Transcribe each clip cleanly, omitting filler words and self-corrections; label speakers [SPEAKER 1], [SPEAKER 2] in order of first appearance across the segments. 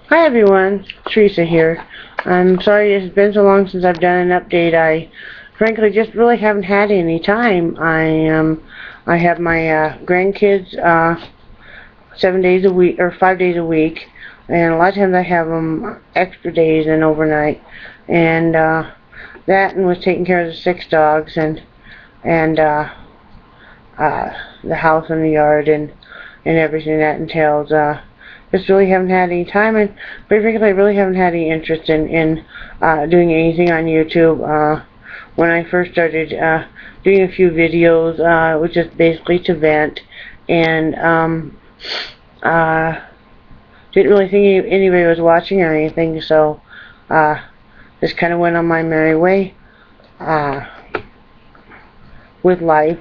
[SPEAKER 1] Hi everyone, Teresa here. I'm sorry it's been so long since I've done an update. I frankly just really haven't had any time. I have my grandkids 7 days a week or 5 days a week, and a lot of times I have them extra days and overnight. And that and was taking care of the 6 dogs and the house and the yard and everything that entails. Just really haven't had any time, and quite frankly, I really haven't had any interest in doing anything on YouTube. When I first started doing a few videos, it was just basically to vent, and didn't really think anybody was watching or anything, so just kind of went on my merry way with life.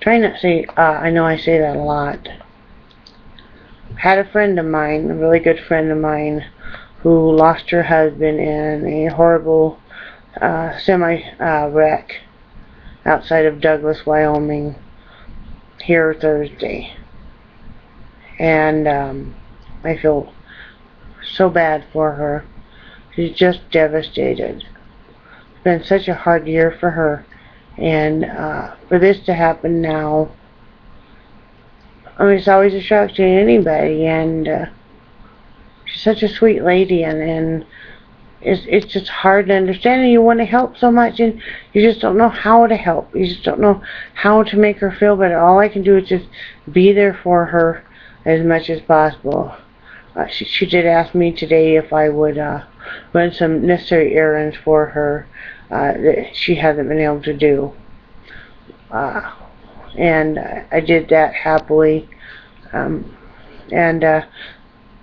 [SPEAKER 1] Try not to say, I know I say that a lot. Had a friend of mine, a really good friend of mine, who lost her husband in a horrible semi-wreck outside of Douglas, Wyoming, here Thursday. And I feel so bad for her. She's just devastated. It's been such a hard year for her. And for this to happen now, I mean, it's always a shock to anybody, and she's such a sweet lady, and it's just hard to understand, and you want to help so much, and you just don't know how to help. You just don't know how to make her feel better. All I can do is just be there for her as much as possible. She did ask me today if I would run some necessary errands for her that she hasn't been able to do. And I did that happily, and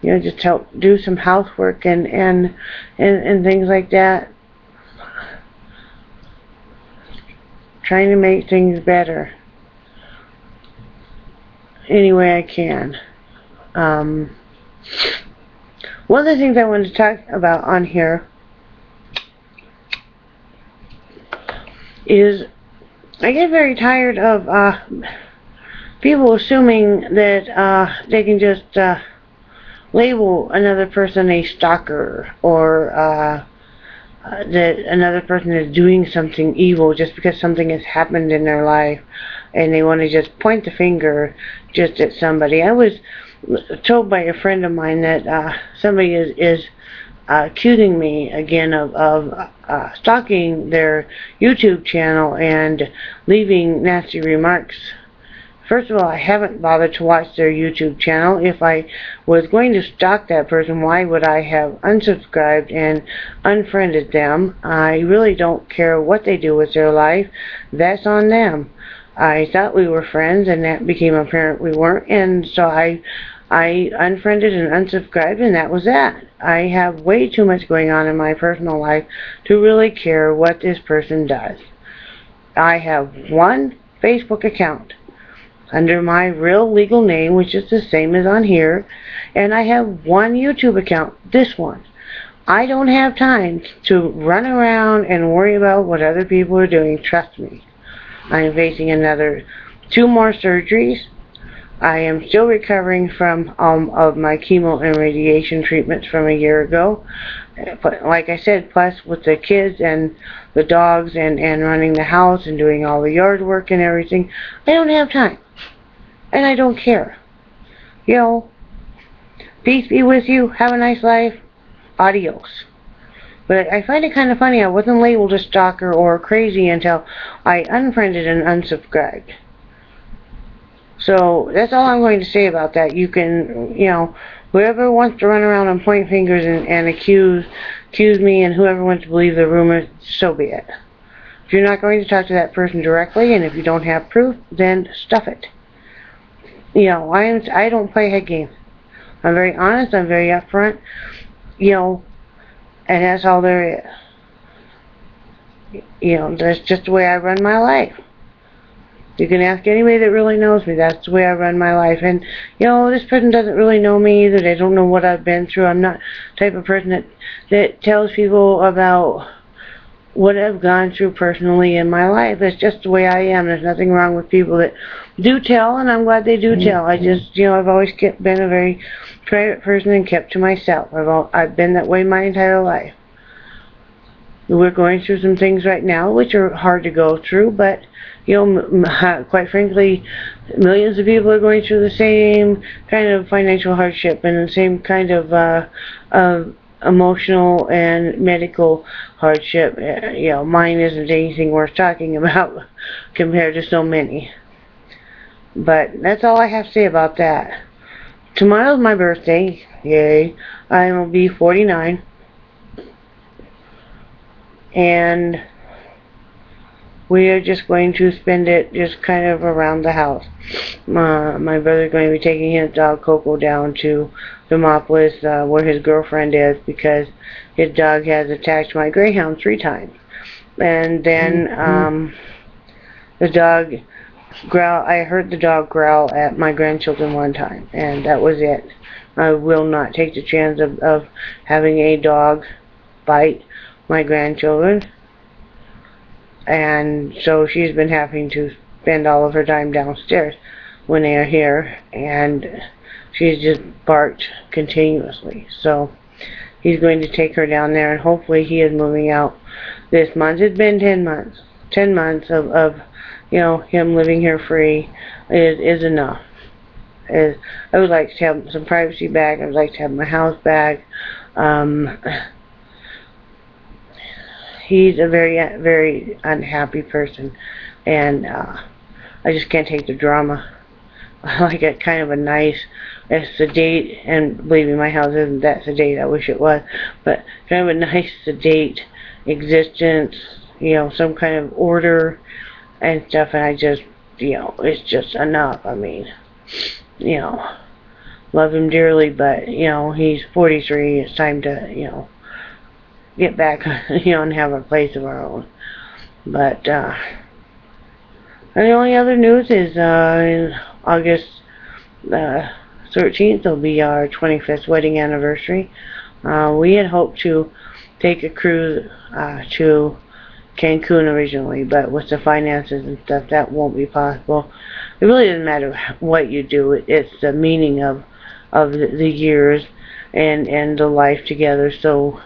[SPEAKER 1] just help do some housework and things like that, trying to make things better any way I can. One of the things I wanted to talk about on here is I get very tired of people assuming that they can just label another person a stalker, or that another person is doing something evil just because something has happened in their life, and they want to just point the finger just at somebody. I was told by a friend of mine that somebody is accusing me again of stalking their YouTube channel and leaving nasty remarks. First of all, I haven't bothered to watch their YouTube channel. If I was going to stalk that person, why would I have unsubscribed and unfriended them? I really don't care what they do with their life. That's on them. I thought we were friends, and that became apparent we weren't, and so I unfriended and unsubscribed, and that was that. I have way too much going on in my personal life to really care what this person does. I have one Facebook account under my real legal name, which is the same as on here, and I have one YouTube account, this one. I don't have time to run around and worry about what other people are doing. Trust me. I am facing another 2 more surgeries. I am still recovering from of my chemo and radiation treatments from a year ago. But like I said, plus with the kids and the dogs and running the house and doing all the yard work and everything, I don't have time. And I don't care. Peace be with you. Have a nice life. Adios. But I find it kind of funny I wasn't labeled a stalker or crazy until I unfriended and unsubscribed. So that's all I'm going to say about that. You can, whoever wants to run around and point fingers and accuse me, and whoever wants to believe the rumors, so be it. If you're not going to talk to that person directly, and if you don't have proof, then stuff it. I don't play head games. I'm very honest. I'm very upfront. And that's all there is. That's just the way I run my life. You can ask anybody that really knows me. That's the way I run my life. And, this person doesn't really know me either. They don't know what I've been through. I'm not the type of person that tells people about what I've gone through personally in my life. It's just the way I am. There's nothing wrong with people that do tell, and I'm glad they do tell. I just, I've always been a very private person and kept to myself. I've been that way my entire life. We're going through some things right now which are hard to go through, but quite frankly, millions of people are going through the same kind of financial hardship and the same kind of emotional and medical hardship. Mine isn't anything worth talking about compared to so many. But that's all I have to say about that. Tomorrow's my birthday. Yay. I will be 49. And we are just going to spend it just kind of around the house. My brother's going to be taking his dog Coco down to Demopolis, where his girlfriend is, because his dog has attacked my greyhound 3 times. And then the dog I heard the dog growl at my grandchildren 1 time, and that was it. I will not take the chance of having a dog bite my grandchildren, and so she's been having to spend all of her time downstairs when they are here, and she's just barked continuously. So he's going to take her down there, and hopefully he is moving out this month. It's been 10 months of him living here free is enough. I would like to have some privacy back. I would like to have my house back. He's a very, very unhappy person, and I just can't take the drama. I like a kind of a nice, sedate, and believe me, my house isn't that sedate. I wish it was, but kind of a nice, sedate existence. Some kind of order and stuff, and I just, it's just enough. I mean, love him dearly, but he's 43. It's time to, get back, and have a place of our own. But the only other news is in August 13th will be our 25th wedding anniversary. We had hoped to take a cruise to Cancun originally, but with the finances and stuff, that won't be possible. It really doesn't matter what you do. It's the meaning of the years and the life together. So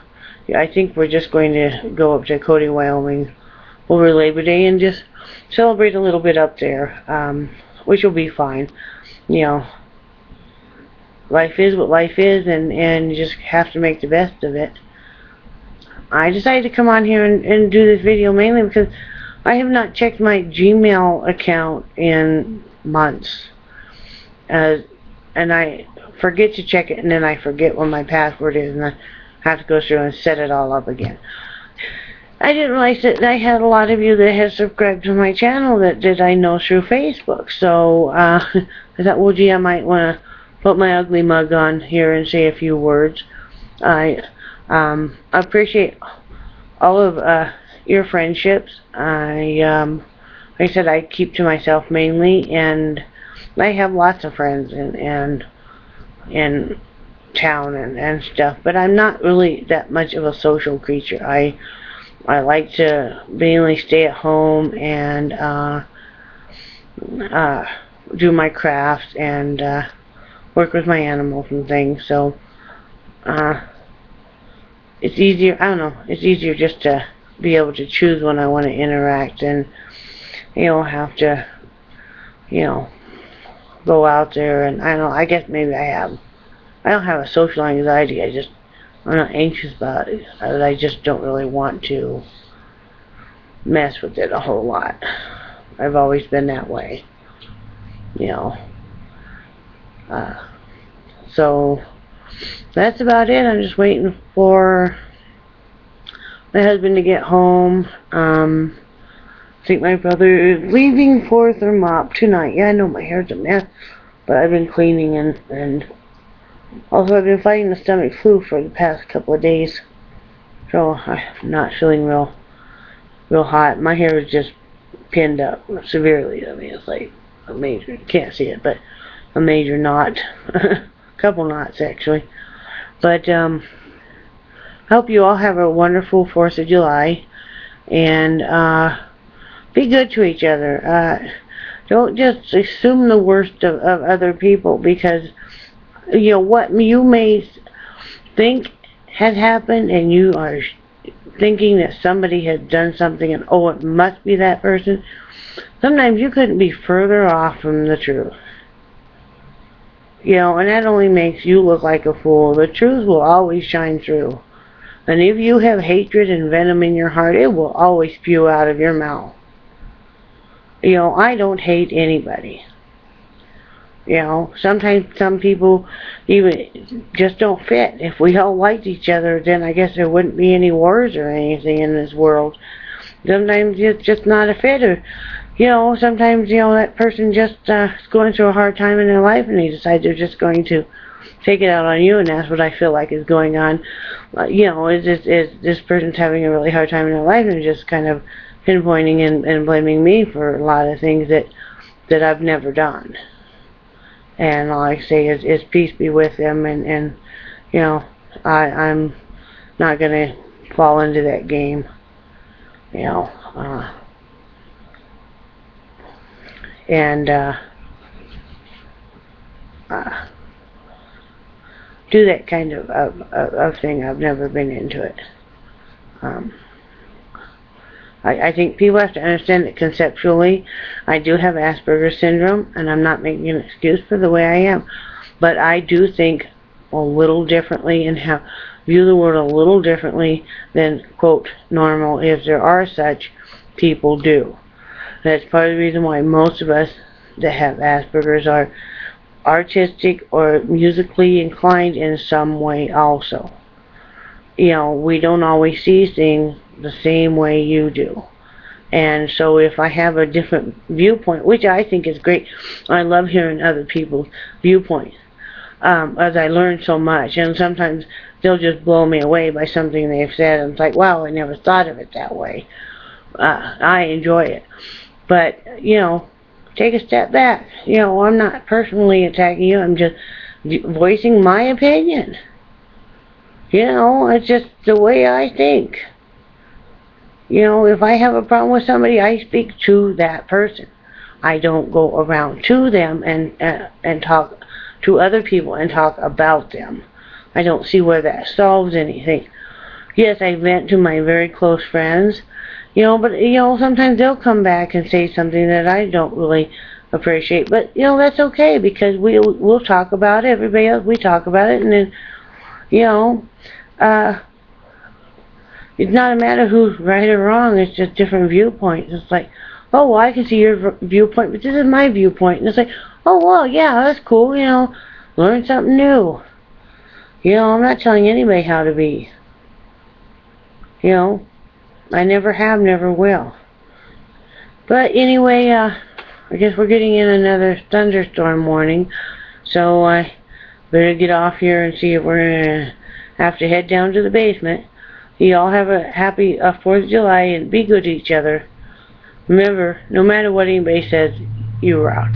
[SPEAKER 1] I think we're just going to go up to Cody, Wyoming over Labor Day and just celebrate a little bit up there, which will be fine. Life is what life is, and you just have to make the best of it. I decided to come on here and do this video mainly because I have not checked my Gmail account in months. And I forget to check it, and then I forget what my password is, and I have to go through and set it all up again. I didn't realize that I had a lot of you that had subscribed to my channel that I know through Facebook. So I thought, well, gee, I might want to put my ugly mug on here and say a few words. I appreciate all of your friendships. Like I said, I keep to myself mainly, and I have lots of friends in town and stuff, but I'm not really that much of a social creature. I like to mainly stay at home and do my crafts and work with my animals and things. So it's easier, I don't know, it's easier just to be able to choose when I want to interact and have to go out there. And I don't know, I guess maybe I don't have a social anxiety. I'm not anxious about it. I just don't really want to mess with it a whole lot. I've always been that way. So that's about it. I'm just waiting for my husband to get home. I think my brother is leaving for Thermop tonight. Yeah, I know my hair's a mess, but I've been cleaning and also I've been fighting the stomach flu for the past couple of days. So I'm not feeling real hot. My hair is just pinned up severely. I mean, it's like a major, you can't see it, but a major knot. A couple knots actually. But I hope you all have a wonderful 4th of July. and be good to each other. Don't just assume the worst of other people, because what you may think has happened, and you are thinking that somebody has done something and it must be that person. Sometimes you couldn't be further off from the truth. And that only makes you look like a fool. The truth will always shine through. And if you have hatred and venom in your heart, it will always spew out of your mouth. I don't hate anybody. Sometimes some people even just don't fit. If we all liked each other, then I guess there wouldn't be any wars or anything in this world. Sometimes it's just not a fit, or sometimes that person just is going through a hard time in their life, and they decide they're just going to take it out on you, and that's what I feel like is going on. Is this person's having a really hard time in their life, and they're just kind of pinpointing and blaming me for a lot of things that I've never done. And all I say is peace be with them, and I'm not going to fall into that game. Do that kind of thing. I've never been into it. I think people have to understand that conceptually I do have Asperger's syndrome, and I'm not making an excuse for the way I am, but I do think a little differently and view the world a little differently than, quote, normal, if there are such people, do. That's part of the reason why most of us that have Asperger's are artistic or musically inclined in some way also. We don't always see things the same way you do. And so if I have a different viewpoint, which I think is great, I love hearing other people's viewpoints, as I learn so much. And sometimes they'll just blow me away by something they've said, and it's like, wow, I never thought of it that way. I enjoy it. But, take a step back. I'm not personally attacking you. I'm just voicing my opinion. It's just the way I think. If I have a problem with somebody, I speak to that person. I don't go around to them and talk to other people and talk about them. I don't see where that solves anything. Yes, I vent to my very close friends, but sometimes they'll come back and say something that I don't really appreciate. But that's okay, because we'll talk about it. Everybody else, we talk about it, and then it's not a matter who's right or wrong. It's just different viewpoints. It's like, oh, well, I can see your viewpoint, but this is my viewpoint. And it's like, oh, well, yeah, that's cool. Learn something new. I'm not telling anybody how to be. I never have, never will. But anyway, I guess we're getting in another thunderstorm warning, so I better get off here and see if we're going to have to head down to the basement. You all have a happy 4th of July, and be good to each other. Remember, no matter what anybody says, you rock.